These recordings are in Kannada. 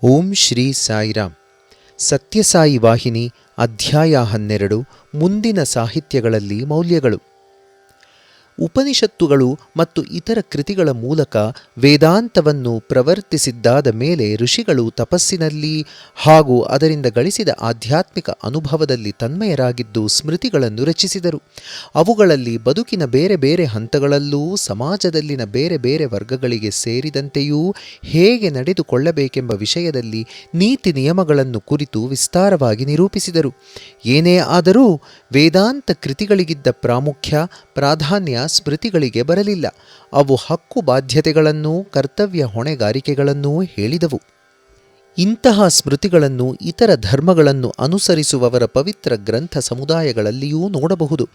ಓಂ ಶ್ರೀ ಸಾಯಿರಾಮ್. ಸತ್ಯಸಾಯಿ ವಾಹಿನಿ ಅಧ್ಯಾಯ 12. ಮುಂದಿನ ಸಾಹಿತ್ಯಗಳಲ್ಲಿ ಮೌಲ್ಯಗಳು. ಉಪನಿಷತ್ತುಗಳು ಮತ್ತು ಇತರ ಕೃತಿಗಳ ಮೂಲಕ ವೇದಾಂತವನ್ನು ಪ್ರವರ್ತಿಸಿದ್ದಾದ ಮೇಲೆ ಋಷಿಗಳು ತಪಸ್ಸಿನಲ್ಲಿ ಹಾಗೂ ಅದರಿಂದ ಗಳಿಸಿದ ಆಧ್ಯಾತ್ಮಿಕ ಅನುಭವದಲ್ಲಿ ತನ್ಮಯರಾಗಿದ್ದು ಸ್ಮೃತಿಗಳನ್ನು ರಚಿಸಿದರು. ಅವುಗಳಲ್ಲಿ ಬದುಕಿನ ಬೇರೆ ಬೇರೆ ಹಂತಗಳಲ್ಲೂ ಸಮಾಜದಲ್ಲಿನ ಬೇರೆ ಬೇರೆ ವರ್ಗಗಳಿಗೆ ಸೇರಿದಂತೆಯೂ ಹೇಗೆ ನಡೆದುಕೊಳ್ಳಬೇಕೆಂಬ ವಿಷಯದಲ್ಲಿ ನೀತಿ ನಿಯಮಗಳನ್ನು ಕುರಿತು ವಿಸ್ತಾರವಾಗಿ ನಿರೂಪಿಸಿದರು. ಏನೇ ಆದರೂ ವೇದಾಂತ ಕೃತಿಗಳಿಗಿದ್ದ ಪ್ರಾಧಾನ್ಯ ಸ್ಮೃತಿಗಳಿಗೆ ಬರಲಿಲ್ಲ. ಅವು ಹಕ್ಕು ಬಾಧ್ಯತೆಗಳನ್ನೂ ಕರ್ತವ್ಯ ಹೊಣೆಗಾರಿಕೆಗಳನ್ನೂ ಹೇಳಿದವು. ಇಂತಹ ಸ್ಮೃತಿಗಳನ್ನು ಇತರ ಧರ್ಮಗಳನ್ನು ಅನುಸರಿಸುವವರ ಪವಿತ್ರ ಗ್ರಂಥ ಸಮುದಾಯಗಳಲ್ಲಿಯೂ ನೋಡಬಹುದು.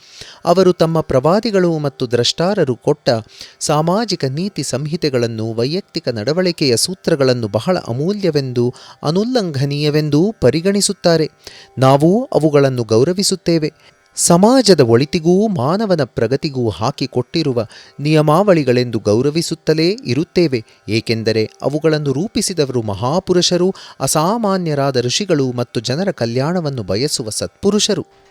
ಅವರು ತಮ್ಮ ಪ್ರವಾದಿಗಳು ಮತ್ತು ದ್ರಷ್ಟಾರರು ಕೊಟ್ಟ ಸಾಮಾಜಿಕ ನೀತಿ ಸಂಹಿತೆಗಳನ್ನು, ವೈಯಕ್ತಿಕ ನಡವಳಿಕೆಯ ಸೂತ್ರಗಳನ್ನು ಬಹಳ ಅಮೂಲ್ಯವೆಂದು, ಅನುಲ್ಲಂಘನೀಯವೆಂದೂ ಪರಿಗಣಿಸುತ್ತಾರೆ. ನಾವೂ ಅವುಗಳನ್ನು ಗೌರವಿಸುತ್ತೇವೆ. ಸಮಾಜದ ಒಳಿತಿಗೂ ಮಾನವನ ಪ್ರಗತಿಗೂ ಹಾಕಿಕೊಟ್ಟಿರುವ ನಿಯಮಾವಳಿಗಳೆಂದು ಗೌರವಿಸುತ್ತಲೇ ಇರುತ್ತೇವೆ. ಏಕೆಂದರೆ ಅವುಗಳನ್ನು ರೂಪಿಸಿದವರು ಮಹಾಪುರುಷರು, ಅಸಾಮಾನ್ಯರಾದ ಋಷಿಗಳು ಮತ್ತು ಜನರ ಕಲ್ಯಾಣವನ್ನು ಬಯಸುವ ಸತ್ಪುರುಷರು.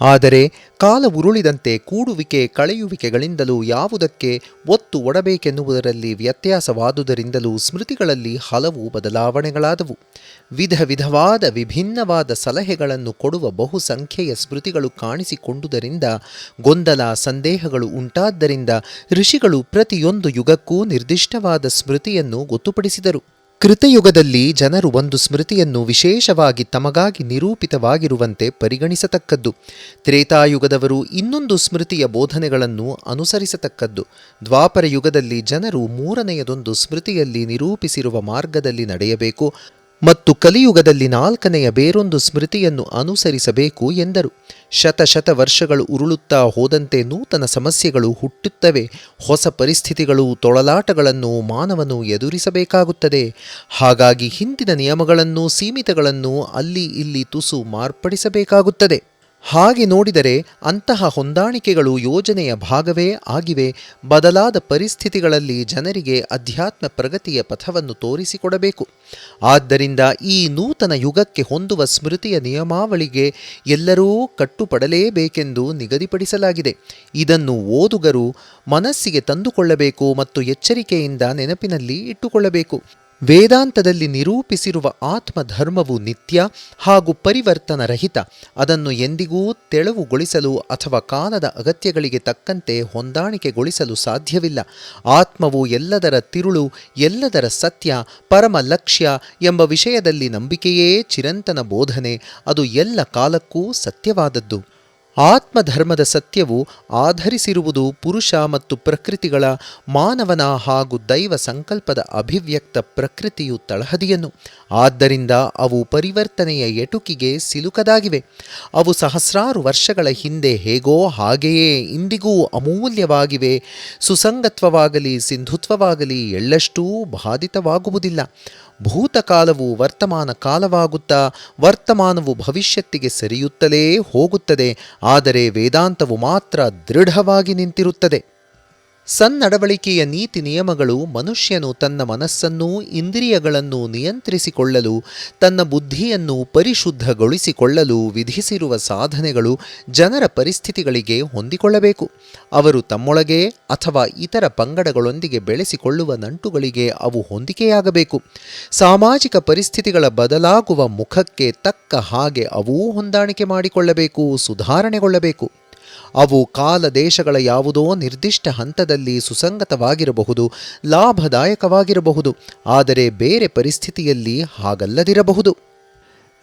ಆದರೆ ಕಾಲ ಉರುಳಿದಂತೆ ಕೂಡುವಿಕೆ ಕಳೆಯುವಿಕೆಗಳಿಂದಲೂ ಯಾವುದಕ್ಕೆ ಒತ್ತು ಒಡಬೇಕೆನ್ನುವುದರಲ್ಲಿ ವ್ಯತ್ಯಾಸವಾದುದರಿಂದಲೂ ಸ್ಮೃತಿಗಳಲ್ಲಿ ಹಲವು ಬದಲಾವಣೆಗಳಾದವು. ವಿಧವಾದ ವಿಭಿನ್ನವಾದ ಸಲಹೆಗಳನ್ನು ಕೊಡುವ ಬಹುಸಂಖ್ಯೆಯ ಸ್ಮೃತಿಗಳು ಕಾಣಿಸಿಕೊಂಡುದರಿಂದ ಗೊಂದಲ ಸಂದೇಹಗಳು ಉಂಟಾದ್ದರಿಂದ ಋಷಿಗಳು ಪ್ರತಿಯೊಂದು ಯುಗಕ್ಕೂ ನಿರ್ದಿಷ್ಟವಾದ ಸ್ಮೃತಿಯನ್ನು ಗೊತ್ತುಪಡಿಸಿದರು. ಕೃತಯುಗದಲ್ಲಿ ಜನರು ಒಂದು ಸ್ಮೃತಿಯನ್ನು ವಿಶೇಷವಾಗಿ ತಮಗಾಗಿ ನಿರೂಪಿತವಾಗಿರುವಂತೆ ಪರಿಗಣಿಸತಕ್ಕದ್ದು. ತ್ರೇತಾಯುಗದವರು ಇನ್ನೊಂದು ಸ್ಮೃತಿಯ ಬೋಧನೆಗಳನ್ನು ಅನುಸರಿಸತಕ್ಕದ್ದು. ದ್ವಾಪರ ಯುಗದಲ್ಲಿ ಜನರು ಮೂರನೆಯದೊಂದು ಸ್ಮೃತಿಯಲ್ಲಿ ನಿರೂಪಿಸಿರುವ ಮಾರ್ಗದಲ್ಲಿ ನಡೆಯಬೇಕು ಮತ್ತು ಕಲಿಯುಗದಲ್ಲಿ ನಾಲ್ಕನೆಯ ಬೇರೊಂದು ಸ್ಮೃತಿಯನ್ನು ಅನುಸರಿಸಬೇಕು ಎಂದರು. ಶತ ವರ್ಷಗಳು ಉರುಳುತ್ತಾ ಹೋದಂತೆ ನೂತನ ಸಮಸ್ಯೆಗಳು ಹುಟ್ಟುತ್ತವೆ. ಹೊಸ ಪರಿಸ್ಥಿತಿಗಳು, ತೊಳಲಾಟಗಳನ್ನು ಮಾನವನು ಎದುರಿಸಬೇಕಾಗುತ್ತದೆ. ಹಾಗಾಗಿ ಹಿಂದಿನ ನಿಯಮಗಳನ್ನು, ಸೀಮಿತಗಳನ್ನು ಅಲ್ಲಿ ಇಲ್ಲಿ ತುಸು ಮಾರ್ಪಡಿಸಬೇಕಾಗುತ್ತದೆ. ಹಾಗೆ ನೋಡಿದರೆ ಅಂತಹ ಹೊಂದಾಣಿಕೆಗಳು ಯೋಜನೆಯ ಭಾಗವೇ ಆಗಿವೆ. ಬದಲಾದ ಪರಿಸ್ಥಿತಿಗಳಲ್ಲಿ ಜನರಿಗೆ ಅಧ್ಯಾತ್ಮ ಪ್ರಗತಿಯ ಪಥವನ್ನು ತೋರಿಸಿಕೊಡಬೇಕು. ಆದ್ದರಿಂದ ಈ ನೂತನ ಯುಗಕ್ಕೆ ಹೊಂದುವ ಸ್ಮೃತಿಯ ನಿಯಮಾವಳಿಗೆ ಎಲ್ಲರೂ ಕಟ್ಟುಪಡಲೇಬೇಕೆಂದು ನಿಗದಿಪಡಿಸಲಾಗಿದೆ. ಇದನ್ನು ಓದುಗರು ಮನಸ್ಸಿಗೆ ತಂದುಕೊಳ್ಳಬೇಕು ಮತ್ತು ಎಚ್ಚರಿಕೆಯಿಂದ ನೆನಪಿನಲ್ಲಿ ಇಟ್ಟುಕೊಳ್ಳಬೇಕು. ವೇದಾಂತದಲ್ಲಿ ನಿರೂಪಿಸಿರುವ ಆತ್ಮಧರ್ಮವು ನಿತ್ಯ ಹಾಗೂ ಪರಿವರ್ತನರಹಿತ. ಅದನ್ನು ಎಂದಿಗೂ ತೆಳುವುಗೊಳಿಸಲು ಅಥವಾ ಕಾಲದ ಅಗತ್ಯಗಳಿಗೆ ತಕ್ಕಂತೆ ಹೊಂದಾಣಿಕೆಗೊಳಿಸಲು ಸಾಧ್ಯವಿಲ್ಲ. ಆತ್ಮವು ಎಲ್ಲದರ ತಿರುಳು, ಎಲ್ಲದರ ಸತ್ಯ, ಪರಮ ಲಕ್ಷ್ಯ ಎಂಬ ವಿಷಯದಲ್ಲಿ ನಂಬಿಕೆಯೇ ಚಿರಂತನ ಬೋಧನೆ. ಅದು ಎಲ್ಲ ಕಾಲಕ್ಕೂ ಸತ್ಯವಾದದ್ದು. ಆತ್ಮಧರ್ಮದ ಸತ್ಯವು ಆಧರಿಸಿರುವುದು ಪುರುಷ ಮತ್ತು ಪ್ರಕೃತಿಗಳ, ಮಾನವನ ಹಾಗೂ ದೈವ ಸಂಕಲ್ಪದ ಅಭಿವ್ಯಕ್ತ ಪ್ರಕೃತಿಯು ತಳಹದಿಯನ್ನು. ಆದ್ದರಿಂದ ಅವು ಪರಿವರ್ತನೆಯ ಎಟುಕಿಗೆ ಸಿಲುಕದಾಗಿವೆ. ಅವು ಸಹಸ್ರಾರು ವರ್ಷಗಳ ಹಿಂದೆ ಹೇಗೋ ಹಾಗೆಯೇ ಇಂದಿಗೂ ಅಮೂಲ್ಯವಾಗಿವೆ. ಸುಸಂಗತ್ವವಾಗಲಿ ಸಿಂಧುತ್ವವಾಗಲಿ ಎಳ್ಳಷ್ಟೂ ಬಾಧಿತವಾಗುವುದಿಲ್ಲ. ಭೂತಕಾಲವು ವರ್ತಮಾನ ಕಾಲವಾಗುತ್ತಾ ವರ್ತಮಾನವು ಭವಿಷ್ಯತ್ತಿಗೆ ಸರಿಯುತ್ತಲೇ ಹೋಗುತ್ತದೆ. ಆದರೆ ವೇದಾಂತವು ಮಾತ್ರ ದೃಢವಾಗಿ ನಿಂತಿರುತ್ತದೆ. ಸನ್ನಡವಳಿಕೆಯ ನೀತಿ ನಿಯಮಗಳು ಮನುಷ್ಯನು ತನ್ನ ಮನಸ್ಸನ್ನೂ ಇಂದ್ರಿಯಗಳನ್ನು ನಿಯಂತ್ರಿಸಿಕೊಳ್ಳಲು, ತನ್ನ ಬುದ್ಧಿಯನ್ನು ಪರಿಶುದ್ಧಗೊಳಿಸಿಕೊಳ್ಳಲು ವಿಧಿಸಿರುವ ಸಾಧನೆಗಳು ಜನರ ಪರಿಸ್ಥಿತಿಗಳಿಗೆ ಹೊಂದಿಕೊಳ್ಳಬೇಕು. ಅವರು ತಮ್ಮೊಳಗೆ ಅಥವಾ ಇತರ ಪಂಗಡಗಳೊಂದಿಗೆ ಬೆಳೆಸಿಕೊಳ್ಳುವ ನಂಟುಗಳಿಗೆ ಅವು ಹೊಂದಿಕೆಯಾಗಬೇಕು. ಸಾಮಾಜಿಕ ಪರಿಸ್ಥಿತಿಗಳ ಬದಲಾಗುವ ಮುಖಕ್ಕೆ ತಕ್ಕ ಹಾಗೆ ಅವೂ ಹೊಂದಾಣಿಕೆ ಮಾಡಿಕೊಳ್ಳಬೇಕು, ಸುಧಾರಣೆಗೊಳ್ಳಬೇಕು. ಅವು ಕಾಲ ದೇಶಗಳ ಯಾವುದೋ ನಿರ್ದಿಷ್ಟ ಹಂತದಲ್ಲಿ ಸುಸಂಗತವಾಗಿರಬಹುದು, ಲಾಭದಾಯಕವಾಗಿರಬಹುದು. ಆದರೆ ಬೇರೆ ಪರಿಸ್ಥಿತಿಯಲ್ಲಿ ಹಾಗಲ್ಲದಿರಬಹುದು.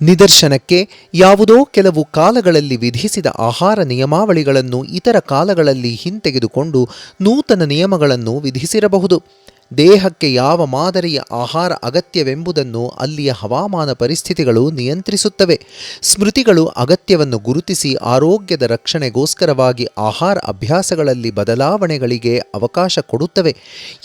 ನಿದರ್ಶನಕ್ಕೆ, ಯಾವುದೋ ಕೆಲವು ಕಾಲಗಳಲ್ಲಿ ವಿಧಿಸಿದ ಆಹಾರ ನಿಯಮಾವಳಿಗಳನ್ನು ಇತರ ಕಾಲಗಳಲ್ಲಿ ಹಿಂತೆಗೆದುಕೊಂಡು ನೂತನ ನಿಯಮಗಳನ್ನು ವಿಧಿಸಿರಬಹುದು. ದೇಹಕ್ಕೆ ಯಾವ ಮಾದರಿಯ ಆಹಾರ ಅಗತ್ಯವೆಂಬುದನ್ನು ಅಲ್ಲಿಯ ಹವಾಮಾನ ಪರಿಸ್ಥಿತಿಗಳು ನಿಯಂತ್ರಿಸುತ್ತವೆ. ಸ್ಮೃತಿಗಳು ಅಗತ್ಯವನ್ನು ಗುರುತಿಸಿ ಆರೋಗ್ಯದ ರಕ್ಷಣೆಗೋಸ್ಕರವಾಗಿ ಆಹಾರ ಅಭ್ಯಾಸಗಳಲ್ಲಿ ಬದಲಾವಣೆಗಳಿಗೆ ಅವಕಾಶ ಕೊಡುತ್ತವೆ.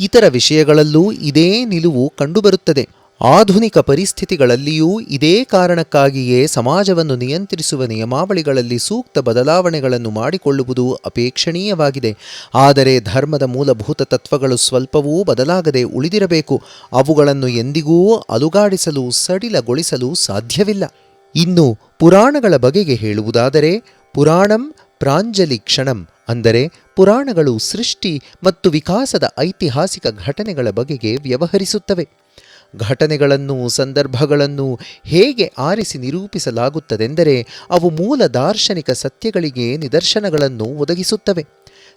ಇತರ ವಿಷಯಗಳಲ್ಲೂ ಇದೇ ನಿಲುವು ಕಂಡುಬರುತ್ತದೆ. ಆಧುನಿಕ ಪರಿಸ್ಥಿತಿಗಳಲ್ಲಿಯೂ ಇದೇ ಕಾರಣಕ್ಕಾಗಿಯೇ ಸಮಾಜವನ್ನು ನಿಯಂತ್ರಿಸುವ ನಿಯಮಾವಳಿಗಳಲ್ಲಿ ಸೂಕ್ತ ಬದಲಾವಣೆಗಳನ್ನು ಮಾಡಿಕೊಳ್ಳುವುದು ಅಪೇಕ್ಷಣೀಯವಾಗಿದೆ. ಆದರೆ ಧರ್ಮದ ಮೂಲಭೂತ ತತ್ವಗಳು ಸ್ವಲ್ಪವೂ ಬದಲಾಗದೆ ಉಳಿದಿರಬೇಕು. ಅವುಗಳನ್ನು ಎಂದಿಗೂ ಅಲುಗಾಡಿಸಲು, ಸಡಿಲಗೊಳಿಸಲು ಸಾಧ್ಯವಿಲ್ಲ. ಇನ್ನು ಪುರಾಣಗಳ ಬಗೆಗೆ ಹೇಳುವುದಾದರೆ, ಪುರಾಣಂ ಪ್ರಾಂಜಲಿ ಕ್ಷಣಂ, ಅಂದರೆ ಪುರಾಣಗಳು ಸೃಷ್ಟಿ ಮತ್ತು ವಿಕಾಸದ ಐತಿಹಾಸಿಕ ಘಟನೆಗಳ ಬಗೆಗೆ ವ್ಯವಹರಿಸುತ್ತವೆ. ಘಟನೆಗಳನ್ನು, ಸಂದರ್ಭಗಳನ್ನು ಹೇಗೆ ಆರಿಸಿ ನಿರೂಪಿಸಲಾಗುತ್ತದೆಂದರೆ ಅವು ಮೂಲ ದಾರ್ಶನಿಕ ಸತ್ಯಗಳಿಗೆ ನಿದರ್ಶನಗಳನ್ನು ಒದಗಿಸುತ್ತವೆ.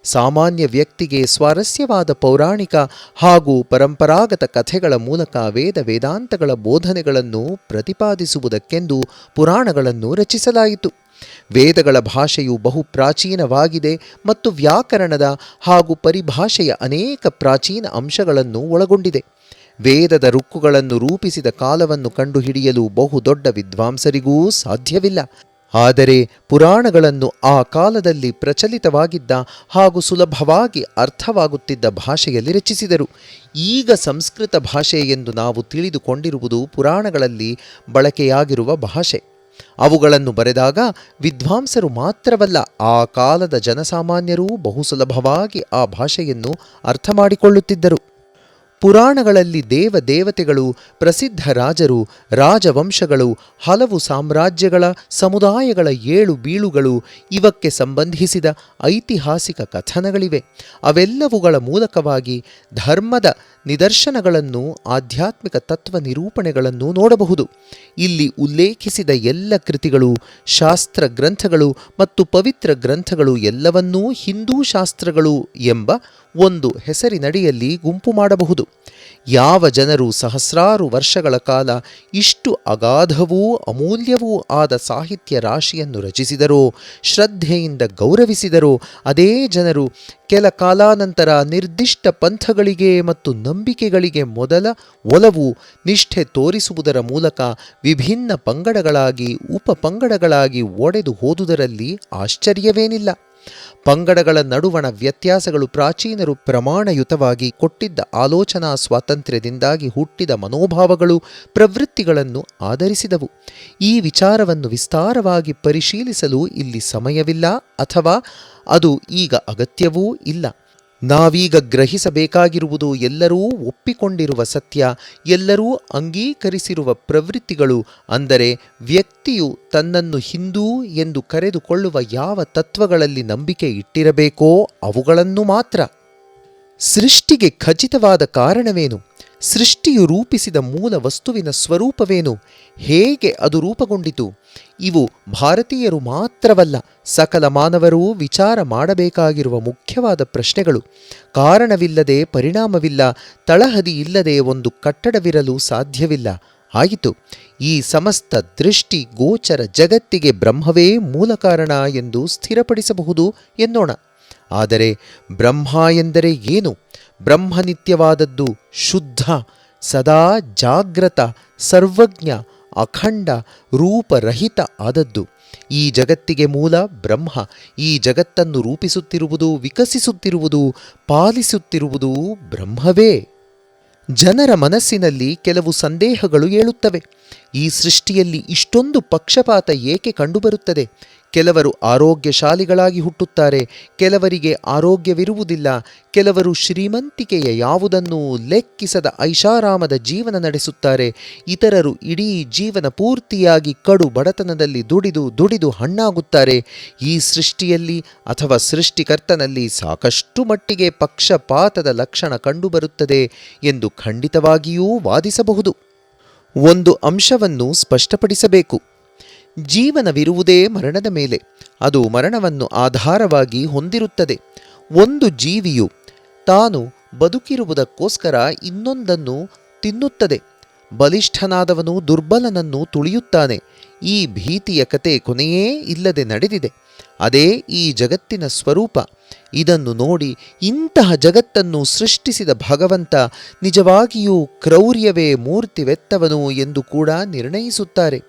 ಸಾಮಾನ್ಯ ವ್ಯಕ್ತಿಗೆ ಸ್ವಾರಸ್ಯವಾದ ಪೌರಾಣಿಕ ಹಾಗೂ ಪರಂಪರಾಗತ ಕಥೆಗಳ ಮೂಲಕ ವೇದಾಂತಗಳ ಬೋಧನೆಗಳನ್ನು ಪ್ರತಿಪಾದಿಸುವುದಕ್ಕೆಂದು ಪುರಾಣಗಳನ್ನು ರಚಿಸಲಾಯಿತು. ವೇದಗಳ ಭಾಷೆಯು ಬಹು ಪ್ರಾಚೀನವಾಗಿದೆ ಮತ್ತು ವ್ಯಾಕರಣದ ಹಾಗೂ ಪರಿಭಾಷೆಯ ಅನೇಕ ಪ್ರಾಚೀನ ಅಂಶಗಳನ್ನು ಒಳಗೊಂಡಿದೆ. ವೇದದ ರುಕ್ಕುಗಳನ್ನು ರೂಪಿಸಿದ ಕಾಲವನ್ನು ಕಂಡುಹಿಡಿಯಲು ಬಹುದೊಡ್ಡ ವಿದ್ವಾಂಸರಿಗೂ ಸಾಧ್ಯವಿಲ್ಲ. ಆದರೆ ಪುರಾಣಗಳನ್ನು ಆ ಕಾಲದಲ್ಲಿ ಪ್ರಚಲಿತವಾಗಿದ್ದ ಹಾಗೂ ಸುಲಭವಾಗಿ ಅರ್ಥವಾಗುತ್ತಿದ್ದ ಭಾಷೆಯಲ್ಲಿ ರಚಿಸಿದರು. ಈಗ ಸಂಸ್ಕೃತ ಭಾಷೆ ಎಂದು ನಾವು ತಿಳಿದುಕೊಂಡಿರುವುದು ಪುರಾಣಗಳಲ್ಲಿ ಬಳಕೆಯಾಗಿರುವ ಭಾಷೆ. ಅವುಗಳನ್ನು ಬರೆದಾಗ ವಿದ್ವಾಂಸರು ಮಾತ್ರವಲ್ಲ, ಆ ಕಾಲದ ಜನಸಾಮಾನ್ಯರೂ ಬಹು ಸುಲಭವಾಗಿ ಆ ಭಾಷೆಯನ್ನು ಅರ್ಥ ಮಾಡಿಕೊಳ್ಳುತ್ತಿದ್ದರು. ಪುರಾಣಗಳಲ್ಲಿ ದೇವತೆಗಳು, ಪ್ರಸಿದ್ಧ ರಾಜರು, ರಾಜವಂಶಗಳು, ಹಲವು ಸಾಮ್ರಾಜ್ಯಗಳ, ಸಮುದಾಯಗಳ ಏಳು ಬೀಳುಗಳು, ಇವಕ್ಕೆ ಸಂಬಂಧಿಸಿದ ಐತಿಹಾಸಿಕ ಕಥನಗಳಿವೆ. ಅವೆಲ್ಲವುಗಳ ಮೂಲಕವಾಗಿ ಧರ್ಮದ ನಿದರ್ಶನಗಳನ್ನು, ಆಧ್ಯಾತ್ಮಿಕ ತತ್ವ ನಿರೂಪಣೆಗಳನ್ನು ನೋಡಬಹುದು. ಇಲ್ಲಿ ಉಲ್ಲೇಖಿಸಿದ ಎಲ್ಲ ಕೃತಿಗಳು, ಶಾಸ್ತ್ರ ಗ್ರಂಥಗಳು ಮತ್ತು ಪವಿತ್ರ ಗ್ರಂಥಗಳು ಎಲ್ಲವನ್ನೂ ಹಿಂದೂ ಶಾಸ್ತ್ರಗಳು ಎಂಬ ಒಂದು ಹೆಸರಿನಡಿಯಲ್ಲಿ ಗುಂಪು ಮಾಡಬಹುದು. ಯಾವ ಜನರು ಸಹಸ್ರಾರು ವರ್ಷಗಳ ಕಾಲ ಇಷ್ಟು ಅಗಾಧವೂ ಅಮೂಲ್ಯವೂ ಆದ ಸಾಹಿತ್ಯ ರಾಶಿಯನ್ನು ರಚಿಸಿದರೋ, ಶ್ರದ್ಧೆಯಿಂದ ಗೌರವಿಸಿದರೋ, ಅದೇ ಜನರು ಕೆಲ ಕಾಲಾನಂತರ ನಿರ್ದಿಷ್ಟ ಪಂಥಗಳಿಗೆ ಮತ್ತು ನಂಬಿಕೆಗಳಿಗೆ ಮೊದಲ ಒಲವು, ನಿಷ್ಠೆ ತೋರಿಸುವುದರ ಮೂಲಕ ವಿಭಿನ್ನ ಪಂಗಡಗಳಾಗಿ, ಉಪಪಂಗಡಗಳಾಗಿ ಒಡೆದು ಹೋದುದರಲ್ಲಿ ಆಶ್ಚರ್ಯವೇನಿಲ್ಲ. ಪಂಗಡಗಳ ನಡುವಣ ವ್ಯತ್ಯಾಸಗಳು ಪ್ರಾಚೀನರು ಪ್ರಮಾಣಯುತವಾಗಿ ಕೊಟ್ಟಿದ್ದ ಆಲೋಚನಾ ಸ್ವಾತಂತ್ರ್ಯದಿಂದಾಗಿ ಹುಟ್ಟಿದ ಮನೋಭಾವಗಳು, ಪ್ರವೃತ್ತಿಗಳನ್ನು ಆಧರಿಸಿದವು. ಈ ವಿಚಾರವನ್ನು ವಿಸ್ತಾರವಾಗಿ ಪರಿಶೀಲಿಸಲು ಇಲ್ಲಿ ಸಮಯವಿಲ್ಲ, ಅಥವಾ ಅದು ಈಗ ಅಗತ್ಯವೂ ಇಲ್ಲ. ನಾವೀಗ ಗ್ರಹಿಸಬೇಕಾಗಿರುವುದು ಎಲ್ಲರೂ ಒಪ್ಪಿಕೊಂಡಿರುವ ಸತ್ಯ, ಎಲ್ಲರೂ ಅಂಗೀಕರಿಸಿರುವ ಪ್ರವೃತ್ತಿಗಳು, ಅಂದರೆ ವ್ಯಕ್ತಿಯು ತನ್ನನ್ನು ಹಿಂದೂ ಎಂದು ಕರೆದುಕೊಳ್ಳುವ ಯಾವ ತತ್ವಗಳಲ್ಲಿ ನಂಬಿಕೆ ಇಟ್ಟಿರಬೇಕೋ ಅವುಗಳನ್ನು ಮಾತ್ರ. ಸೃಷ್ಟಿಗೆ ಖಚಿತವಾದ ಕಾರಣವೇನು? ಸೃಷ್ಟಿಯು ರೂಪಿಸಿದ ಮೂಲ ವಸ್ತುವಿನ ಸ್ವರೂಪವೇನು? ಹೇಗೆ ಅದು ರೂಪುಗೊಂಡಿತು? ಇವು ಭಾರತೀಯರು ಮಾತ್ರವಲ್ಲ, ಸಕಲ ಮಾನವರೂ ವಿಚಾರ ಮಾಡಬೇಕಾಗಿರುವ ಮುಖ್ಯವಾದ ಪ್ರಶ್ನೆಗಳು. ಕಾರಣವಿಲ್ಲದೆ ಪರಿಣಾಮವಿಲ್ಲ, ತಳಹದಿ ಇಲ್ಲದೆ ಒಂದು ಕಟ್ಟಡವಿರಲು ಸಾಧ್ಯವಿಲ್ಲ. ಆಯಿತು, ಈ ಸಮಸ್ತ ದೃಷ್ಟಿ ಗೋಚರ ಜಗತ್ತಿಗೆ ಬ್ರಹ್ಮವೇ ಮೂಲ ಕಾರಣ ಎಂದು ಸ್ಥಿರಪಡಿಸಬಹುದು ಎನ್ನೋಣ. ಆದರೆ ಬ್ರಹ್ಮ ಎಂದರೆ ಏನು? ಬ್ರಹ್ಮನಿತ್ಯವಾದದ್ದು, ಶುದ್ಧ, ಸದಾ ಜಾಗ್ರತ, ಸರ್ವಜ್ಞ, ಅಖಂಡ, ರೂಪರಹಿತ ಆದದ್ದು. ಈ ಜಗತ್ತಿಗೆ ಮೂಲ ಬ್ರಹ್ಮ. ಈ ಜಗತ್ತನ್ನು ರೂಪಿಸುತ್ತಿರುವುದು, ವಿಕಸಿಸುತ್ತಿರುವುದು, ಪಾಲಿಸುತ್ತಿರುವುದು ಬ್ರಹ್ಮವೇ. ಜನರ ಮನಸ್ಸಿನಲ್ಲಿ ಕೆಲವು ಸಂದೇಹಗಳು ಏಳುತ್ತವೆ. ಈ ಸೃಷ್ಟಿಯಲ್ಲಿ ಇಷ್ಟೊಂದು ಪಕ್ಷಪಾತ ಏಕೆ ಕಂಡುಬರುತ್ತದೆ? ಕೆಲವರು ಆರೋಗ್ಯಶಾಲಿಗಳಾಗಿ ಹುಟ್ಟುತ್ತಾರೆ, ಕೆಲವರಿಗೆ ಆರೋಗ್ಯವಿರುವುದಿಲ್ಲ. ಕೆಲವರು ಶ್ರೀಮಂತಿಕೆಯ ಯಾವುದನ್ನೂ ಲೆಕ್ಕಿಸದ ಐಷಾರಾಮದ ಜೀವನ ನಡೆಸುತ್ತಾರೆ. ಇತರರು ಇಡೀ ಜೀವನ ಪೂರ್ತಿಯಾಗಿ ಕಡು ಬಡತನದಲ್ಲಿ ದುಡಿದು ಹಣ್ಣಾಗುತ್ತಾರೆ. ಈ ಸೃಷ್ಟಿಯಲ್ಲಿ ಅಥವಾ ಸೃಷ್ಟಿಕರ್ತನಲ್ಲಿ ಸಾಕಷ್ಟು ಮಟ್ಟಿಗೆ ಪಕ್ಷಪಾತದ ಲಕ್ಷಣ ಕಂಡುಬರುತ್ತದೆ ಎಂದು ಖಂಡಿತವಾಗಿಯೂ ವಾದಿಸಬಹುದು. ಒಂದು ಅಂಶವನ್ನು ಸ್ಪಷ್ಟಪಡಿಸಬೇಕು. ಜೀವನವಿರುವುದೇ ಮರಣದ ಮೇಲೆ. ಅದು ಮರಣವನ್ನು ಆಧಾರವಾಗಿ ಹೊಂದಿರುತ್ತದೆ. ಒಂದು ಜೀವಿಯು ತಾನು ಬದುಕಿರುವುದಕ್ಕೋಸ್ಕರ ಇನ್ನೊಂದನ್ನು ತಿನ್ನುತ್ತದೆ. ಬಲಿಷ್ಠನಾದವನು ದುರ್ಬಲನನ್ನು ತುಳಿಯುತ್ತಾನೆ. ಈ ಭೀತಿಯ ಕತೆ ಕೊನೆಯೇ ಇಲ್ಲದೆ ನಡೆದಿದೆ. ಅದೇ ಈ ಜಗತ್ತಿನ ಸ್ವರೂಪ. ಇದನ್ನು ನೋಡಿ ಇಂತಹ ಜಗತ್ತನ್ನು ಸೃಷ್ಟಿಸಿದ ಭಗವಂತ ನಿಜವಾಗಿಯೂ ಕ್ರೌರ್ಯವೇ ಮೂರ್ತಿವೆತ್ತವನು ಎಂದು ಕೂಡ ನಿರ್ಣಯಿಸುತ್ತಾರೆ.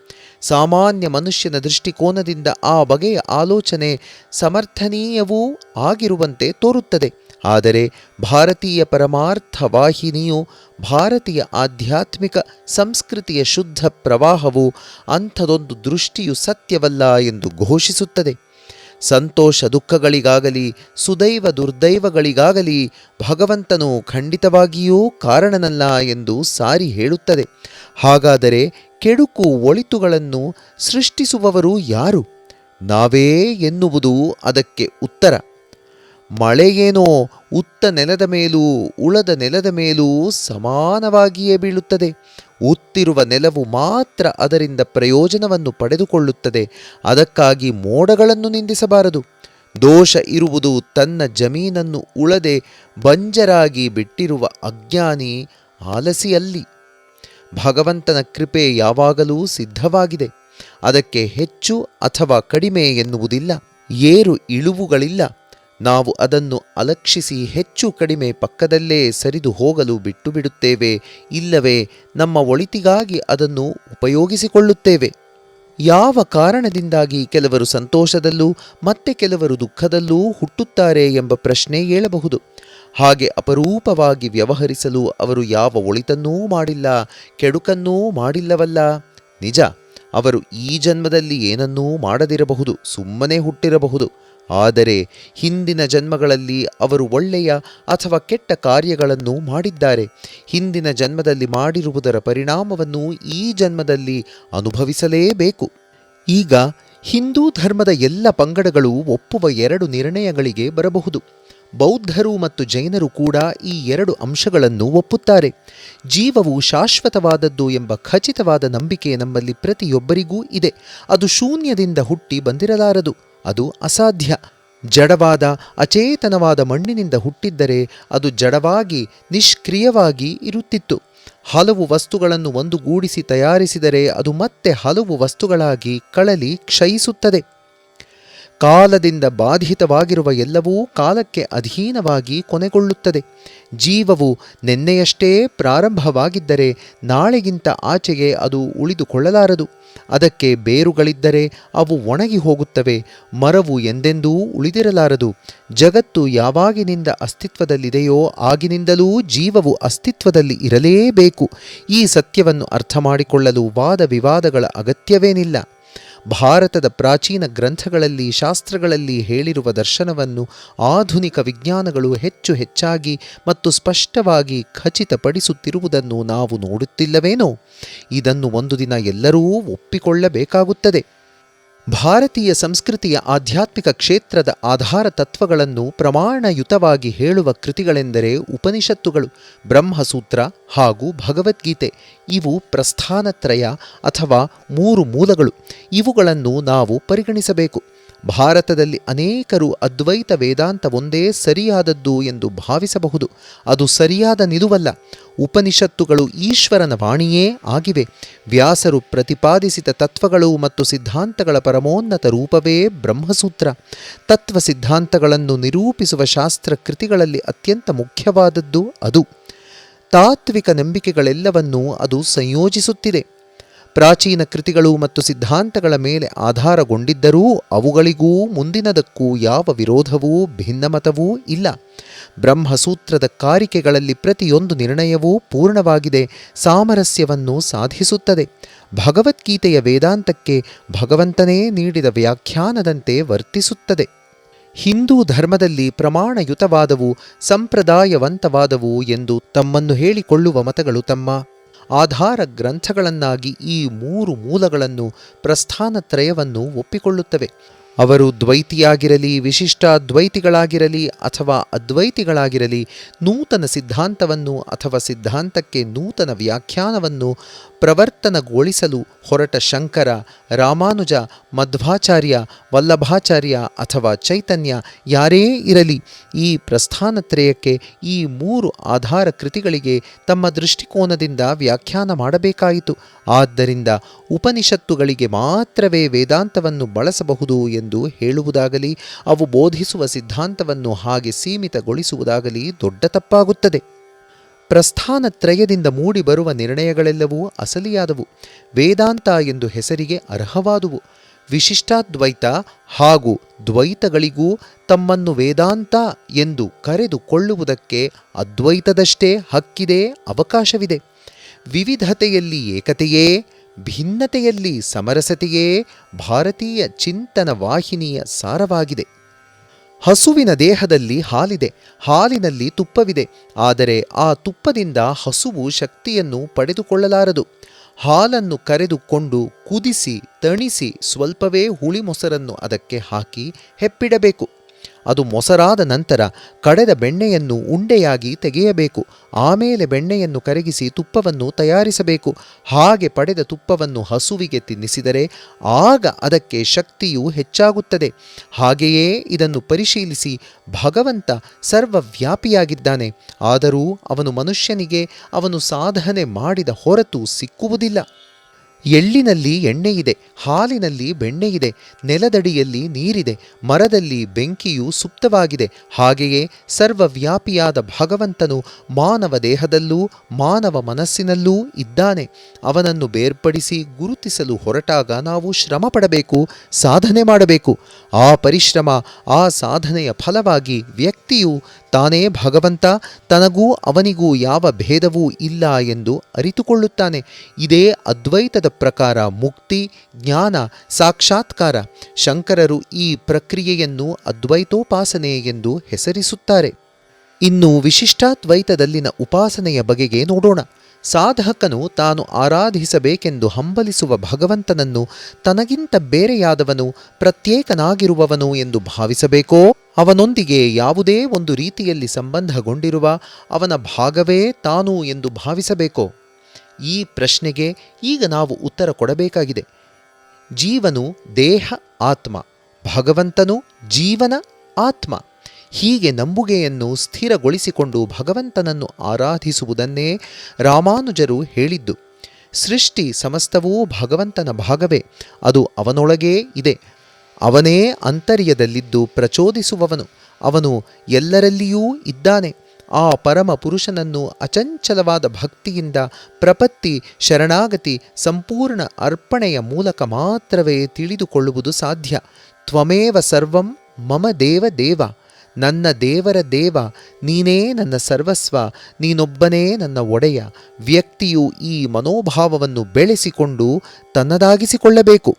ಸಾಮಾನ್ಯ ಮನುಷ್ಯನ ದೃಷ್ಟಿಕೋನದಿಂದ ಆ ಬಗೆಯ ಆಲೋಚನೆ ಸಮರ್ಥನೀಯವೂ ಆಗಿರುವಂತೆ ತೋರುತ್ತದೆ. ಆದರೆ ಭಾರತೀಯ ಪರಮಾರ್ಥ ವಾಹಿನಿಯು, ಭಾರತೀಯ ಆಧ್ಯಾತ್ಮಿಕ ಸಂಸ್ಕೃತಿಯ ಶುದ್ಧ ಪ್ರವಾಹವು ಅಂಥದೊಂದು ದೃಷ್ಟಿಯು ಸತ್ಯವಲ್ಲ ಎಂದು ಘೋಷಿಸುತ್ತದೆ. ಸಂತೋಷ ದುಃಖಗಳಿಗಾಗಲಿ ಸುದೈವ ದುರ್ದೈವಗಳಿಗಾಗಲಿ ಭಗವಂತನು ಖಂಡಿತವಾಗಿಯೂ ಕಾರಣನಲ್ಲ ಎಂದು ಸಾರಿ ಹೇಳುತ್ತದೆ. ಹಾಗಾದರೆ ಕೆಡುಕು ಒಳಿತುಗಳನ್ನು ಸೃಷ್ಟಿಸುವವರು ಯಾರು? ನಾವೇ ಎನ್ನುವುದು ಅದಕ್ಕೆ ಉತ್ತರ. ಮಳೆಯೇನೋ ಉತ್ತ ನೆಲದ ಮೇಲೂ ಉಳದ ನೆಲದ ಮೇಲೂ ಸಮಾನವಾಗಿಯೇ ಬೀಳುತ್ತದೆ. ಉತ್ತಿರುವ ನೆಲವು ಮಾತ್ರ ಅದರಿಂದ ಪ್ರಯೋಜನವನ್ನು ಪಡೆದುಕೊಳ್ಳುತ್ತದೆ. ಅದಕ್ಕಾಗಿ ಮೋಡಗಳನ್ನು ನಿಂದಿಸಬಾರದು. ದೋಷ ಇರುವುದು ತನ್ನ ಜಮೀನನ್ನು ಉಳದೆ ಬಂಜರಾಗಿ ಬಿಟ್ಟಿರುವ ಅಜ್ಞಾನಿ ಆಲಸಿಯಲ್ಲಿ. ಭಗವಂತನ ಕೃಪೆ ಯಾವಾಗಲೂ ಸಿದ್ಧವಾಗಿದೆ. ಅದಕ್ಕೆ ಹೆಚ್ಚು ಅಥವಾ ಕಡಿಮೆ ಎನ್ನುವುದಿಲ್ಲ, ಏರು ಇಳುವುಗಳಿಲ್ಲ. ನಾವು ಅದನ್ನು ಅಲಕ್ಷಿಸಿ ಹೆಚ್ಚು ಕಡಿಮೆ ಪಕ್ಕದಲ್ಲೇ ಸರಿದು ಹೋಗಲು ಬಿಟ್ಟು ಬಿಡುತ್ತೇವೆ, ಇಲ್ಲವೇ ನಮ್ಮ ಒಳಿತಿಗಾಗಿ ಅದನ್ನು ಉಪಯೋಗಿಸಿಕೊಳ್ಳುತ್ತೇವೆ. ಯಾವ ಕಾರಣದಿಂದಾಗಿ ಕೆಲವರು ಸಂತೋಷದಲ್ಲೂ ಮತ್ತೆ ಕೆಲವರು ದುಃಖದಲ್ಲೂ ಹುಟ್ಟುತ್ತಾರೆ ಎಂಬ ಪ್ರಶ್ನೆ ಏಳಬಹುದು. ಹಾಗೆ ಅಪರೂಪವಾಗಿ ವ್ಯವಹರಿಸಲು ಅವರು ಯಾವ ಒಳಿತನ್ನೂ ಮಾಡಿಲ್ಲ, ಕೆಡುಕನ್ನೂ ಮಾಡಿಲ್ಲವಲ್ಲ. ನಿಜ, ಅವರು ಈ ಜನ್ಮದಲ್ಲಿ ಏನನ್ನೂ ಮಾಡದಿರಬಹುದು, ಸುಮ್ಮನೆ ಹುಟ್ಟಿರಬಹುದು. ಆದರೆ ಹಿಂದಿನ ಜನ್ಮಗಳಲ್ಲಿ ಅವರು ಒಳ್ಳೆಯ ಅಥವಾ ಕೆಟ್ಟ ಕಾರ್ಯಗಳನ್ನು ಮಾಡಿದ್ದಾರೆ. ಹಿಂದಿನ ಜನ್ಮದಲ್ಲಿ ಮಾಡಿರುವುದರ ಪರಿಣಾಮವನ್ನು ಈ ಜನ್ಮದಲ್ಲಿ ಅನುಭವಿಸಲೇಬೇಕು. ಈಗ ಹಿಂದೂ ಧರ್ಮದ ಎಲ್ಲ ಪಂಗಡಗಳು ಒಪ್ಪುವ 2 ನಿರ್ಣಯಗಳಿಗೆ ಬರಬಹುದು. ಬೌದ್ಧರು ಮತ್ತು ಜೈನರು ಕೂಡ ಈ 2 ಅಂಶಗಳನ್ನು ಒಪ್ಪುತ್ತಾರೆ. ಜೀವವು ಶಾಶ್ವತವಾದದ್ದು ಎಂಬ ಖಚಿತವಾದ ನಂಬಿಕೆ ನಮ್ಮಲ್ಲಿ ಪ್ರತಿಯೊಬ್ಬರಿಗೂ ಇದೆ. ಅದು ಶೂನ್ಯದಿಂದ ಹುಟ್ಟಿ ಬಂದಿರಲಾರದು, ಅದು ಅಸಾಧ್ಯ. ಜಡವಾದ ಅಚೇತನವಾದ ಮಣ್ಣಿನಿಂದ ಹುಟ್ಟಿದ್ದರೆ ಅದು ಜಡವಾಗಿ ನಿಷ್ಕ್ರಿಯವಾಗಿ ಇರುತ್ತಿತ್ತು. ಹಲವು ವಸ್ತುಗಳನ್ನು ಒಂದುಗೂಡಿಸಿ ತಯಾರಿಸಿದರೆ ಅದು ಮತ್ತೆ ಹಲವು ವಸ್ತುಗಳಾಗಿ ಕಳಲಿ ಕ್ಷಯಿಸುತ್ತದೆ. ಕಾಲದಿಂದ ಬಾಧಿತವಾಗಿರುವ ಎಲ್ಲವೂ ಕಾಲಕ್ಕೆ ಅಧೀನವಾಗಿ ಕೊನೆಗೊಳ್ಳುತ್ತದೆ. ಜೀವವು ನಿನ್ನೆಯಷ್ಟೇ ಪ್ರಾರಂಭವಾಗಿದ್ದರೆ ನಾಳೆಗಿಂತ ಆಚೆಗೆ ಅದು ಉಳಿದುಕೊಳ್ಳಲಾರದು. ಅದಕ್ಕೆ ಬೇರುಗಳಿದ್ದರೆ ಅವು ಒಣಗಿ ಹೋಗುತ್ತವೆ. ಮರವು ಎಂದೆಂದೂ ಉಳಿದಿರಲಾರದು. ಜಗತ್ತು ಯಾವಾಗಿನಿಂದ ಅಸ್ತಿತ್ವದಲ್ಲಿದೆಯೋ ಆಗಿನಿಂದಲೂ ಜೀವವು ಅಸ್ತಿತ್ವದಲ್ಲಿ ಇರಲೇಬೇಕು. ಈ ಸತ್ಯವನ್ನು ಅರ್ಥ ಮಾಡಿಕೊಳ್ಳಲು ವಾದ ವಿವಾದಗಳ ಅಗತ್ಯವೇನಿಲ್ಲ. ಭಾರತದ ಪ್ರಾಚೀನ ಗ್ರಂಥಗಳಲ್ಲಿ, ಶಾಸ್ತ್ರಗಳಲ್ಲಿ ಹೇಳಿರುವ ದರ್ಶನವನ್ನು ಆಧುನಿಕ ವಿಜ್ಞಾನಗಳು ಹೆಚ್ಚು ಹೆಚ್ಚಾಗಿ ಮತ್ತು ಸ್ಪಷ್ಟವಾಗಿ ಖಚಿತಪಡಿಸುತ್ತಿರುವುದನ್ನು ನಾವು ನೋಡುತ್ತಿಲ್ಲವೇನೋ? ಇದನ್ನು ಒಂದು ದಿನ ಎಲ್ಲರೂ ಒಪ್ಪಿಕೊಳ್ಳಬೇಕಾಗುತ್ತದೆ. ಭಾರತೀಯ ಸಂಸ್ಕೃತಿಯ ಆಧ್ಯಾತ್ಮಿಕ ಕ್ಷೇತ್ರದ ಆಧಾರ ತತ್ವಗಳನ್ನು ಪ್ರಮಾಣಯುತವಾಗಿ ಹೇಳುವ ಕೃತಿಗಳೆಂದರೆ ಉಪನಿಷತ್ತುಗಳು, ಬ್ರಹ್ಮಸೂತ್ರ ಹಾಗೂ ಭಗವದ್ಗೀತೆ. ಇವು ಪ್ರಸ್ಥಾನತ್ರಯ ಅಥವಾ 3 ಮೂಲಗಳು. ಇವುಗಳನ್ನು ನಾವು ಪರಿಗಣಿಸಬೇಕು. ಭಾರತದಲ್ಲಿ ಅನೇಕರು ಅದ್ವೈತ ವೇದಾಂತ ಒಂದೇ ಸರಿಯಾದದ್ದು ಎಂದು ಭಾವಿಸಬಹುದು. ಅದು ಸರಿಯಾದ ನಿಲುವಲ್ಲ. ಉಪನಿಷತ್ತುಗಳು ಈಶ್ವರನ ವಾಣಿಯೇ ಆಗಿವೆ. ವ್ಯಾಸರು ಪ್ರತಿಪಾದಿಸಿದ ತತ್ವಗಳು ಮತ್ತು ಸಿದ್ಧಾಂತಗಳ ಪರಮೋನ್ನತ ರೂಪವೇ ಬ್ರಹ್ಮಸೂತ್ರ. ತತ್ವ ಸಿದ್ಧಾಂತಗಳನ್ನು ನಿರೂಪಿಸುವ ಶಾಸ್ತ್ರ ಕೃತಿಗಳಲ್ಲಿ ಅತ್ಯಂತ ಮುಖ್ಯವಾದದ್ದು ಅದು. ತಾತ್ವಿಕ ನಂಬಿಕೆಗಳೆಲ್ಲವನ್ನೂ ಅದು ಸಂಯೋಜಿಸುತ್ತಿದೆ. ಪ್ರಾಚೀನ ಕೃತಿಗಳು ಮತ್ತು ಸಿದ್ಧಾಂತಗಳ ಮೇಲೆ ಆಧಾರಗೊಂಡಿದ್ದರೂ ಅವುಗಳಿಗೂ ಮುಂದಿನದಕ್ಕೂ ಯಾವ ವಿರೋಧವೂ ಭಿನ್ನಮತವೂ ಇಲ್ಲ. ಬ್ರಹ್ಮಸೂತ್ರದ ಕಾರಿಕೆಗಳಲ್ಲಿ ಪ್ರತಿಯೊಂದು ನಿರ್ಣಯವೂ ಪೂರ್ಣವಾಗಿದೆ, ಸಾಮರಸ್ಯವನ್ನು ಸಾಧಿಸುತ್ತದೆ. ಭಗವದ್ಗೀತೆಯ ವೇದಾಂತಕ್ಕೆ ಭಗವಂತನೇ ನೀಡಿದ ವ್ಯಾಖ್ಯಾನದಂತೆ ವರ್ತಿಸುತ್ತದೆ. ಹಿಂದೂ ಧರ್ಮದಲ್ಲಿ ಪ್ರಮಾಣಯುತವಾದವು, ಸಂಪ್ರದಾಯವಂತವಾದವು ಎಂದು ತಮ್ಮನ್ನು ಹೇಳಿಕೊಳ್ಳುವ ಮತಗಳು ತಮ್ಮ ಆಧಾರ ಗ್ರಂಥಗಳನ್ನಾಗಿ ಈ 3 ಮೂಲಗಳನ್ನು, ಪ್ರಸ್ಥಾನತ್ರಯವನ್ನು ಒಪ್ಪಿಕೊಳ್ಳುತ್ತವೆ. ಅವರು ದ್ವೈತಿಯಾಗಿರಲಿ, ವಿಶಿಷ್ಟಾದ್ವೈತಿಗಳಾಗಿರಲಿ ಅಥವಾ ಅದ್ವೈತಿಗಳಾಗಿರಲಿ, ನೂತನ ಸಿದ್ಧಾಂತವನ್ನು ಅಥವಾ ಸಿದ್ಧಾಂತಕ್ಕೆ ನೂತನ ವ್ಯಾಖ್ಯಾನವನ್ನು ಪ್ರವರ್ತನಗೊಳಿಸಲು ಹೊರಟ ಶಂಕರ, ರಾಮಾನುಜ, ಮಧ್ವಾಚಾರ್ಯ, ವಲ್ಲಭಾಚಾರ್ಯ ಅಥವಾ ಚೈತನ್ಯ ಯಾರೇ ಇರಲಿ, ಈ ಪ್ರಸ್ಥಾನತ್ರಯಕ್ಕೆ, ಈ 3 ಆಧಾರ ಕೃತಿಗಳಿಗೆ ತಮ್ಮ ದೃಷ್ಟಿಕೋನದಿಂದ ವ್ಯಾಖ್ಯಾನ ಮಾಡಬೇಕಾಯಿತು. ಆದ್ದರಿಂದ ಉಪನಿಷತ್ತುಗಳಿಗೆ ಮಾತ್ರವೇ ವೇದಾಂತವನ್ನು ಬಳಸಬಹುದು ಎಂದು ಹೇಳುವುದಾಗಲಿ, ಅವು ಬೋಧಿಸುವ ಸಿದ್ಧಾಂತವನ್ನು ಹಾಗೆ ಸೀಮಿತಗೊಳಿಸುವುದಾಗಲಿ ದೊಡ್ಡ ತಪ್ಪಾಗುತ್ತದೆ. ಪ್ರಸ್ಥಾನತ್ರಯದಿಂದ ಮೂಡಿಬರುವ ನಿರ್ಣಯಗಳೆಲ್ಲವೂ ಅಸಲಿಯಾದವು, ವೇದಾಂತ ಎಂದು ಹೆಸರಿಗೆ ಅರ್ಹವಾದುವು. ವಿಶಿಷ್ಟಾದ್ವೈತ ಹಾಗೂ ದ್ವೈತಗಳಿಗೂ ತಮ್ಮನ್ನು ವೇದಾಂತ ಎಂದು ಕರೆದುಕೊಳ್ಳುವುದಕ್ಕೆ ಅದ್ವೈತದಷ್ಟೇ ಹಕ್ಕಿದೆ, ಅವಕಾಶವಿದೆ. ವಿವಿಧತೆಯಲ್ಲಿ ಏಕತೆಯೇ, ಭಿನ್ನತೆಯಲ್ಲಿ ಸಮರಸತೆಯೇ ಭಾರತೀಯ ಚಿಂತನ ವಾಹಿನಿಯ ಸಾರವಾಗಿದೆ. ಹಸುವಿನ ದೇಹದಲ್ಲಿ ಹಾಲಿದೆ, ಹಾಲಿನಲ್ಲಿ ತುಪ್ಪವಿದೆ. ಆದರೆ ಆ ತುಪ್ಪದಿಂದ ಹಸುವು ಶಕ್ತಿಯನ್ನು ಪಡೆದುಕೊಳ್ಳಲಾರದು. ಹಾಲನ್ನು ಕರೆದುಕೊಂಡು ಕುದಿಸಿ ತಣಿಸಿ ಸ್ವಲ್ಪವೇ ಹುಳಿ ಮೊಸರನ್ನು ಅದಕ್ಕೆ ಹಾಕಿ ಹೆಪ್ಪಿಡಬೇಕು. ಅದು ಮೊಸರಾದ ನಂತರ ಕಡೆದ ಬೆಣ್ಣೆಯನ್ನು ಉಂಡೆಯಾಗಿ ತೆಗೆಯಬೇಕು. ಆಮೇಲೆ ಬೆಣ್ಣೆಯನ್ನು ಕರಗಿಸಿ ತುಪ್ಪವನ್ನು ತಯಾರಿಸಬೇಕು. ಹಾಗೆ ಪಡೆದ ತುಪ್ಪವನ್ನು ಹಸುವಿಗೆ ತಿನ್ನಿಸಿದರೆ ಆಗ ಅದಕ್ಕೆ ಶಕ್ತಿಯು ಹೆಚ್ಚಾಗುತ್ತದೆ. ಹಾಗೆಯೇ ಇದನ್ನು ಪರಿಶೀಲಿಸಿ, ಭಗವಂತ ಸರ್ವವ್ಯಾಪಿಯಾಗಿದ್ದಾನೆ. ಆದರೂ ಅವನು ಮನುಷ್ಯನಿಗೆ ಅವನು ಸಾಧನೆ ಮಾಡಿದ ಹೊರತು ಸಿಕ್ಕುವುದಿಲ್ಲ. ಎಳ್ಳಿನಲ್ಲಿ ಎಣ್ಣೆಯಿದೆ, ಹಾಲಿನಲ್ಲಿ ಬೆಣ್ಣೆಯಿದೆ, ನೆಲದಡಿಯಲ್ಲಿ ನೀರಿದೆ, ಮರದಲ್ಲಿ ಬೆಂಕಿಯು ಸುಪ್ತವಾಗಿದೆ. ಹಾಗೆಯೇ ಸರ್ವವ್ಯಾಪಿಯಾದ ಭಗವಂತನು ಮಾನವ ದೇಹದಲ್ಲೂ ಮಾನವ ಮನಸ್ಸಿನಲ್ಲೂ ಇದ್ದಾನೆ. ಅವನನ್ನು ಬೇರ್ಪಡಿಸಿ ಗುರುತಿಸಲು ಹೊರಟಾಗ ನಾವು ಶ್ರಮ ಪಡಬೇಕು, ಸಾಧನೆ ಮಾಡಬೇಕು. ಆ ಪರಿಶ್ರಮ, ಆ ಸಾಧನೆಯ ಫಲವಾಗಿ ವ್ಯಕ್ತಿಯು ತಾನೇ ಭಗವಂತ, ತನಗೂ ಅವನಿಗೂ ಯಾವ ಭೇದವೂ ಇಲ್ಲ ಎಂದು ಅರಿತುಕೊಳ್ಳುತ್ತಾನೆ. ಇದೇ ಅದ್ವೈತದ ಪ್ರಕಾರ ಮುಕ್ತಿ, ಜ್ಞಾನ, ಸಾಕ್ಷಾತ್ಕಾರ. ಶಂಕರರು ಈ ಪ್ರಕ್ರಿಯೆಯನ್ನು ಅದ್ವೈತೋಪಾಸನೆ ಎಂದು ಹೆಸರಿಸುತ್ತಾರೆ. ಇನ್ನು ವಿಶಿಷ್ಟಾದ್ವೈತದಲ್ಲಿನ ಉಪಾಸನೆಯ ಬಗೆಗೆ ನೋಡೋಣ. ಸಾಧಕನು ತಾನು ಆರಾಧಿಸಬೇಕೆಂದು ಹಂಬಲಿಸುವ ಭಗವಂತನನ್ನು ತನಗಿಂತ ಬೇರೆಯಾದವನು, ಪ್ರತ್ಯೇಕನಾಗಿರುವವನು ಎಂದು ಭಾವಿಸಬೇಕೋ, ಅವನೊಂದಿಗೆ ಯಾವುದೇ ಒಂದು ರೀತಿಯಲ್ಲಿ ಸಂಬಂಧಗೊಂಡಿರುವ ಅವನ ಭಾಗವೇ ತಾನು ಎಂದು ಭಾವಿಸಬೇಕೋ? ಈ ಪ್ರಶ್ನೆಗೆ ಈಗ ನಾವು ಉತ್ತರ ಕೊಡಬೇಕಾಗಿದೆ. ಜೀವನು ದೇಹ ಆತ್ಮ, ಭಗವಂತನು ಜೀವನ ಆತ್ಮ. ಹೀಗೆ ನಂಬುಗೆಯನ್ನು ಸ್ಥಿರಗೊಳಿಸಿಕೊಂಡು ಭಗವಂತನನ್ನು ಆರಾಧಿಸುವುದನ್ನೇ ರಾಮಾನುಜರು ಹೇಳಿದ್ದು. ಸೃಷ್ಟಿ ಸಮಸ್ತವೂ ಭಗವಂತನ ಭಾಗವೇ, ಅದು ಅವನೊಳಗೇ ಇದೆ. ಅವನೇ ಅಂತರ್ಯದಲ್ಲಿದ್ದು ಪ್ರಚೋದಿಸುವವನು. ಅವನು ಎಲ್ಲರಲ್ಲಿಯೂ ಇದ್ದಾನೆ. ಆ ಪರಮ ಪುರುಷನನ್ನು ಅಚಂಚಲವಾದ ಭಕ್ತಿಯಿಂದ ಪ್ರಪತ್ತಿ, ಶರಣಾಗತಿ, ಸಂಪೂರ್ಣ ಅರ್ಪಣೆಯ ಮೂಲಕ ಮಾತ್ರವೇ ತಿಳಿದುಕೊಳ್ಳುವುದು ಸಾಧ್ಯ. ತ್ವಮೇವ ಸರ್ವಂ ಮಮ ದೇವ ದೇವ, ನನ್ನ ದೇವರ ದೇವ ನೀನೇ, ನನ್ನ ಸರ್ವಸ್ವ, ನೀನೊಬ್ಬನೇ ನನ್ನ ಒಡೆಯ. ವ್ಯಕ್ತಿಯು ಈ ಮನೋಭಾವವನ್ನು ಬೆಳೆಸಿಕೊಂಡು ತನ್ನದಾಗಿಸಿಕೊಳ್ಳಬೇಕು.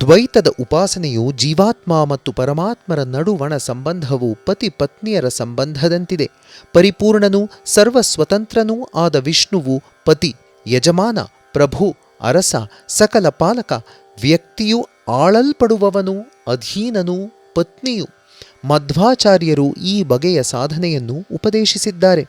ದ್ವೈತದ ಉಪಾಸನೆಯು ಜೀವಾತ್ಮ ಮತ್ತು ಪರಮಾತ್ಮರ ನಡುವಣ ಸಂಬಂಧವು ಪತಿ ಪತ್ನಿಯರ ಸಂಬಂಧದಂತಿದೆ. ಪರಿಪೂರ್ಣನೂ ಸರ್ವಸ್ವತಂತ್ರನೂ ಆದ ವಿಷ್ಣುವು ಪತಿ, ಯಜಮಾನ, ಪ್ರಭು, ಅರಸ, ಸಕಲ ಪಾಲಕ. ವ್ಯಕ್ತಿಯು ಆಳಲ್ಪಡುವವನು, ಅಧೀನನೂ, ಪತ್ನಿಯು. ಮಧ್ವಾಚಾರ್ಯರು ಈ ಬಗೆಯ ಸಾಧನೆಯನ್ನು ಉಪದೇಶಿಸಿದ್ದಾರೆ.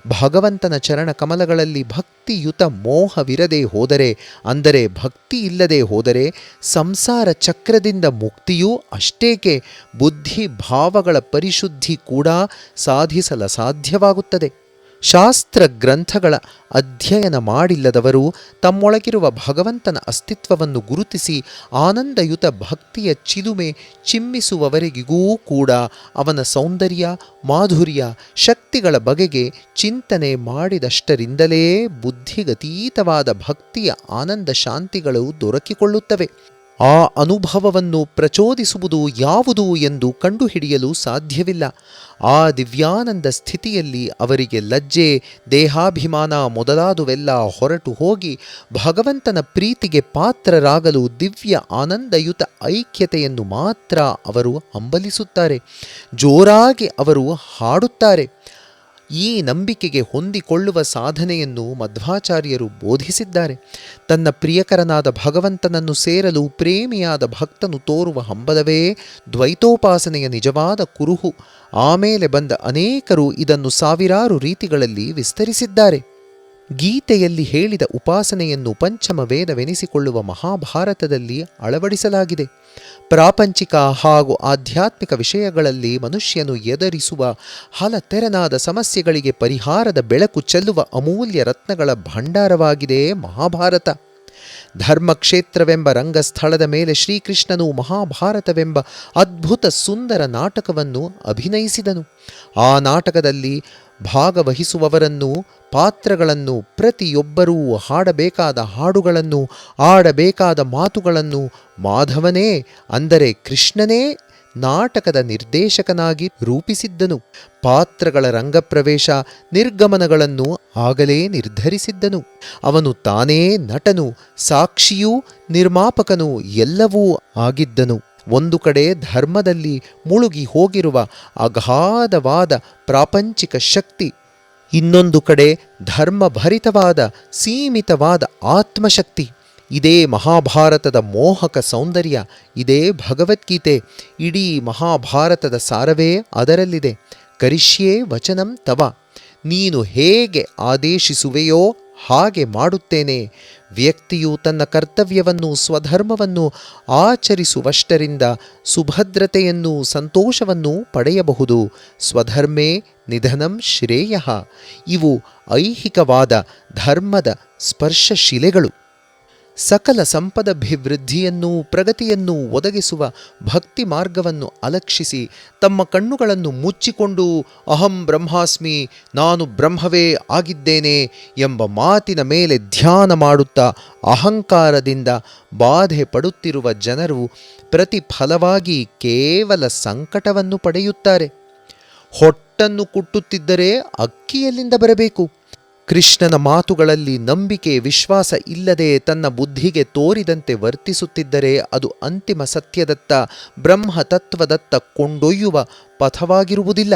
ಭಗವಂತನ ಚರಣ ಕಮಲಗಳಲ್ಲಿ ಭಕ್ತಿಯುತ ಮೋಹವಿರದೆ ಹೋದರೆ, ಅಂದರೆ ಭಕ್ತಿ ಇಲ್ಲದೆ ಹೋದರೆ, ಸಂಸಾರ ಚಕ್ರದಿಂದ ಮುಕ್ತಿಯೂ ಅಷ್ಟೇಕೆ ಬುದ್ಧಿ ಭಾವಗಳ ಪರಿಶುದ್ಧಿ ಕೂಡ ಸಾಧಿಸಲು ಸಾಧ್ಯವಾಗುತ್ತದೆ. ಶಾಸ್ತ್ರ ಗ್ರಂಥಗಳ ಅಧ್ಯಯನ ಮಾಡಿಲ್ಲದವರು ತಮ್ಮೊಳಗಿರುವ ಭಗವಂತನ ಅಸ್ತಿತ್ವವನ್ನು ಗುರುತಿಸಿ ಆನಂದಯುತ ಭಕ್ತಿಯ ಚಿಲುಮೆ ಚಿಮ್ಮಿಸುವವರೆಗಿಗೂ ಕೂಡ ಅವನ ಸೌಂದರ್ಯ, ಮಾಧುರ್ಯ, ಶಕ್ತಿಗಳ ಬಗೆಗೆ ಚಿಂತನೆ ಮಾಡಿದಷ್ಟರಿಂದಲೇ ಬುದ್ಧಿಗತೀತವಾದ ಭಕ್ತಿಯ ಆನಂದ ಶಾಂತಿಗಳು ದೊರಕಿಕೊಳ್ಳುತ್ತವೆ. ಆ ಅನುಭವವನ್ನು ಪ್ರಚೋದಿಸುವುದು ಯಾವುದು ಎಂದು ಕಂಡುಹಿಡಿಯಲು ಸಾಧ್ಯವಿಲ್ಲ. ಆ ದಿವ್ಯಾನಂದ ಸ್ಥಿತಿಯಲ್ಲಿ ಅವರಿಗೆ ಲಜ್ಜೆ, ದೇಹಾಭಿಮಾನ ಮೊದಲಾದುವೆಲ್ಲ ಹೊರಟು ಹೋಗಿ ಭಗವಂತನ ಪ್ರೀತಿಗೆ ಪಾತ್ರರಾಗಲು ದಿವ್ಯ ಆನಂದಯುತ ಐಕ್ಯತೆಯನ್ನು ಮಾತ್ರ ಅವರು ಹಂಬಲಿಸುತ್ತಾರೆ. ಜೋರಾಗಿ ಅವರು ಹಾಡುತ್ತಾರೆ. ಈ ನಂಬಿಕೆಗೆ ಹೊಂದಿಕೊಳ್ಳುವ ಸಾಧನೆಯನ್ನು ಮಧ್ವಾಚಾರ್ಯರು ಬೋಧಿಸಿದ್ದಾರೆ. ತನ್ನ ಪ್ರಿಯಕರನಾದ ಭಗವಂತನನ್ನು ಸೇರಲು ಪ್ರೇಮಿಯಾದ ಭಕ್ತನು ತೋರುವ ಹಂಬಲವೇ ದ್ವೈತೋಪಾಸನೆಯ ನಿಜವಾದ ಕುರುಹು. ಆಮೇಲೆ ಬಂದ ಅನೇಕರು ಇದನ್ನು ಸಾವಿರಾರು ರೀತಿಗಳಲ್ಲಿ ವಿಸ್ತರಿಸಿದ್ದಾರೆ. ಗೀತೆಯಲ್ಲಿ ಹೇಳಿದ ಉಪಾಸನೆಯನ್ನು ಪಂಚಮ ವೇದವೆನಿಸಿಕೊಳ್ಳುವ ಮಹಾಭಾರತದಲ್ಲಿ ಅಳವಡಿಸಲಾಗಿದೆ. ಪ್ರಾಪಂಚಿಕ ಹಾಗೂ ಆಧ್ಯಾತ್ಮಿಕ ವಿಷಯಗಳಲ್ಲಿ ಮನುಷ್ಯನು ಎದುರಿಸುವ ಹಲತೆರನಾದ ಸಮಸ್ಯೆಗಳಿಗೆ ಪರಿಹಾರದ ಬೆಳಕು ಚೆಲ್ಲುವ ಅಮೂಲ್ಯ ರತ್ನಗಳ ಭಂಡಾರವಾಗಿದೆ ಮಹಾಭಾರತ. ಧರ್ಮಕ್ಷೇತ್ರವೆಂಬ ರಂಗಸ್ಥಳದ ಮೇಲೆ ಶ್ರೀಕೃಷ್ಣನು ಮಹಾಭಾರತವೆಂಬ ಅದ್ಭುತ ಸುಂದರ ನಾಟಕವನ್ನು ಅಭಿನಯಿಸಿದನು. ಆ ನಾಟಕದಲ್ಲಿ ಭಾಗವಹಿಸುವವರನ್ನು, ಪಾತ್ರಗಳನ್ನು, ಪ್ರತಿಯೊಬ್ಬರೂ ಹಾಡಬೇಕಾದ ಹಾಡುಗಳನ್ನು, ಆಡಬೇಕಾದ ಮಾತುಗಳನ್ನು ಮಾಧವನೇ ಅಂದರೆ ಕೃಷ್ಣನೇ ನಾಟಕದ ನಿರ್ದೇಶಕನಾಗಿ ರೂಪಿಸಿದ್ದನು. ಪಾತ್ರಗಳ ರಂಗಪ್ರವೇಶ ನಿರ್ಗಮನಗಳನ್ನು ಆಗಲೇ ನಿರ್ಧರಿಸಿದ್ದನು. ಅವನು ತಾನೇ ನಟನು, ಸಾಕ್ಷಿಯೂ ನಿರ್ಮಾಪಕನೂ ಎಲ್ಲವೂ ಆಗಿದ್ದನು. ಒಂದು ಕಡೆ ಧರ್ಮದಲ್ಲಿ ಮುಳುಗಿ ಹೋಗಿರುವ ಅಗಾಧವಾದ ಪ್ರಾಪಂಚಿಕ ಶಕ್ತಿ, ಇನ್ನೊಂದು ಕಡೆ ಧರ್ಮಭರಿತವಾದ ಸೀಮಿತವಾದ ಆತ್ಮಶಕ್ತಿ. ಇದೇ ಮಹಾಭಾರತದ ಮೋಹಕ ಸೌಂದರ್ಯ, ಇದೇ ಭಗವದ್ಗೀತೆ. ಇಡೀ ಮಹಾಭಾರತದ ಸಾರವೇ ಅದರಲ್ಲಿದೆ. ಕರಿಷ್ಯೇ ವಚನಂ ತವ, ನೀನು ಹೇಗೆ ಆದೇಶಿಸುವೆಯೋ ಹಾಗೆ ಮಾಡುತ್ತೇನೆ. ವ್ಯಕ್ತಿಯು ತನ್ನ ಕರ್ತವ್ಯವನ್ನು, ಸ್ವಧರ್ಮವನ್ನು ಆಚರಿಸುವಷ್ಟರಿಂದ ಸುಭದ್ರತೆಯನ್ನು, ಸಂತೋಷವನ್ನು ಪಡೆಯಬಹುದು. ಸ್ವಧರ್ಮೇ ನಿಧನಂ ಶ್ರೇಯಃ. ಇವು ಐಹಿಕವಾದ ಧರ್ಮದ ಸ್ಪರ್ಶಶಿಲೆಗಳು. ಸಕಲ ಸಂಪದಭಿವೃದ್ಧಿಯನ್ನೂ ಪ್ರಗತಿಯನ್ನೂ ಒದಗಿಸುವ ಭಕ್ತಿ ಮಾರ್ಗವನ್ನು ಅಲಕ್ಷಿಸಿ ತಮ್ಮ ಕಣ್ಣುಗಳನ್ನು ಮುಚ್ಚಿಕೊಂಡು ಅಹಂ ಬ್ರಹ್ಮಾಸ್ಮಿ, ನಾನು ಬ್ರಹ್ಮವೇ ಆಗಿದ್ದೇನೆ ಎಂಬ ಮಾತಿನ ಮೇಲೆ ಧ್ಯಾನ ಮಾಡುತ್ತಾ ಅಹಂಕಾರದಿಂದ ಬಾಧೆ ಪಡುತ್ತಿರುವ ಜನರು ಪ್ರತಿಫಲವಾಗಿ ಕೇವಲ ಸಂಕಟವನ್ನು ಪಡೆಯುತ್ತಾರೆ. ಹೊಟ್ಟನ್ನು ಕುಟ್ಟುತ್ತಿದ್ದರೆ ಅಕ್ಕಿಯಲ್ಲಿಂದ ಬರಬೇಕು. ಕೃಷ್ಣನ ಮಾತುಗಳಲ್ಲಿ ನಂಬಿಕೆ, ವಿಶ್ವಾಸ ಇಲ್ಲದೆ ತನ್ನ ಬುದ್ಧಿಗೆ ತೋರಿದಂತೆ ವರ್ತಿಸುತ್ತಿದ್ದರೆ ಅದು ಅಂತಿಮ ಸತ್ಯದತ್ತ, ಬ್ರಹ್ಮತತ್ವದತ್ತ ಕೊಂಡೊಯ್ಯುವ ಪಥವಾಗಿರುವುದಿಲ್ಲ.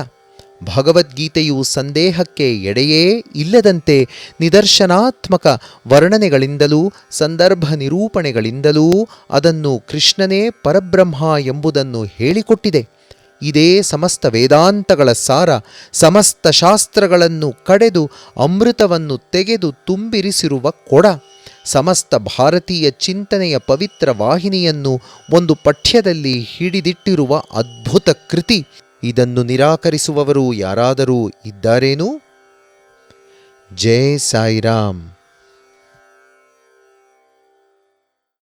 ಭಗವದ್ಗೀತೆಯು ಸಂದೇಹಕ್ಕೆ ಎಡೆಯೇ ಇಲ್ಲದಂತೆ ನಿದರ್ಶನಾತ್ಮಕ ವರ್ಣನೆಗಳಿಂದಲೂ ಸಂದರ್ಭ ನಿರೂಪಣೆಗಳಿಂದಲೂ ಅದನ್ನು ಕೃಷ್ಣನೇ ಪರಬ್ರಹ್ಮ ಎಂಬುದನ್ನು ಹೇಳಿಕೊಟ್ಟಿದೆ. ಇದೇ ಸಮಸ್ತ ವೇದಾಂತಗಳ ಸಾರ. ಸಮಸ್ತ ಶಾಸ್ತ್ರಗಳನ್ನು ಕಡೆದು ಅಮೃತವನ್ನು ತೆಗೆದು ತುಂಬಿರಿಸಿರುವ ಕೊಡ. ಸಮಸ್ತ ಭಾರತೀಯ ಚಿಂತನೆಯ ಪವಿತ್ರ ವಾಹಿನಿಯನ್ನು ಒಂದು ಪಠ್ಯದಲ್ಲಿ ಹಿಡಿದಿಟ್ಟಿರುವ ಅದ್ಭುತ ಕೃತಿ. ಇದನ್ನು ನಿರಾಕರಿಸುವವರು ಯಾರಾದರೂ ಇದ್ದಾರೇನು? ಜೈ ಸಾಯಿರಾಮ್.